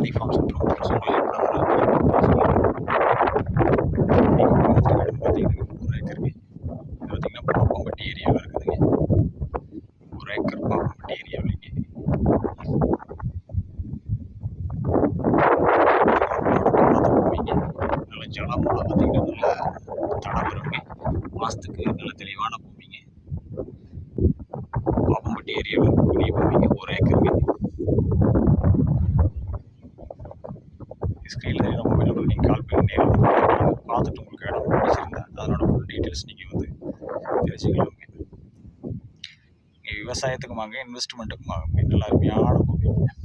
ஆதி forms promoters உங்களை கூட பார்த்தீங்கன்னா ஒரு ஏக்கருக்கு பார்த்தீங்கன்னா பாப்பம்பட்டி ஏரியாவில் இருக்குதுங்க. ஒரு ஏக்கர் பாப்பம்பட்டி ஏரியாவில்ங்க பூமிங்க. நல்ல ஜலமெல்லாம் பார்த்தீங்கன்னா நல்ல தடம் வருங்க. மாதத்துக்கு நல்ல தெளிவான பூமிங்க. பாப்பம்பட்டி ஏரியாவில் இருக்கக்கூடிய பூமிங்க. ஒரு ஏக்கருங்க. ஸ்க்ரீனில் தெரியுற மொபைல் நம்பருக்கு நீங்கள் கால் பண்ணி நேரில் பார்த்துட்டு உங்களுக்கு இடம் பிடிச்சிருந்தா அதனோட ஃபுல் டீட்டெயில்ஸ் நீங்கள் வந்து தெரிஞ்சுக்கலாங்க. விவசாயத்துக்குமாங்க இன்வெஸ்ட்மெண்ட்டுக்குமாங்க நல்ல அருமையான பூமிங்க.